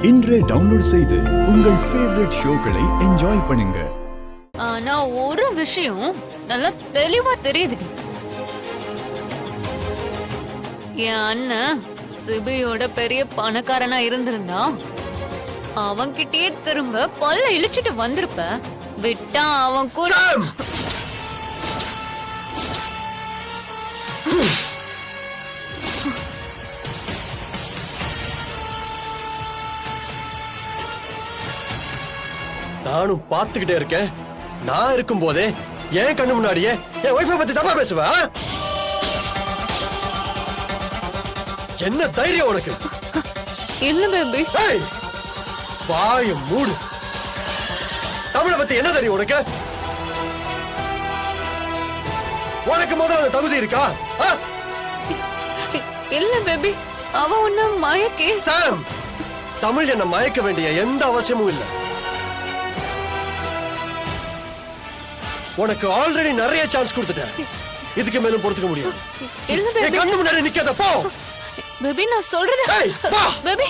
இன்றே டவுன்லோட் செய்து உங்கள் ஃபேவரட் ஷோக்களை என்ஜாய் பண்ணுங்க. ஆனா ஒரு விஷயம் நல்லா தெளிவா தெரியுதுடி. என் அண்ணன் சிபியோட பெரிய பணக்காரனா இருந்திருந்தா அவன்கிட்டயே திரும்ப பல்ல இழிச்சிட்டு வந்திருப்ப. விட்டா அவன் கூட நானும் பாத்துக்கிட்டே இருக்கேன். நான் இருக்கும் போதே ஏன் கண்ணு முன்னாடியே என் ஒய்ஃபை பத்தி தப்பா பேசுவ? என்ன தைரியம் உனக்கு? இல்ல பேபி. வாய மூடு. தமிழை பத்தி என்ன தெரியும் உனக்கு? உனக்கு முதல்ல தகுதி இருக்கா? இல்ல பேபி, அவ ஒண்ணு மயக்கே. சாம், தமிழ் என்ன மயக்க வேண்டிய எந்த அவசியமும் இல்ல. உனக்கு ஆல்ரெடி நிறைய சான்ஸ் கொடுத்துட்டேன். இதுக்கு மேலும் பொறுத்துக்க முடியாது. இல்ல பேபி, கண்ணு முன்னாடி நிக்காத, போ. பேபி நான் சொல்றேன். பேபி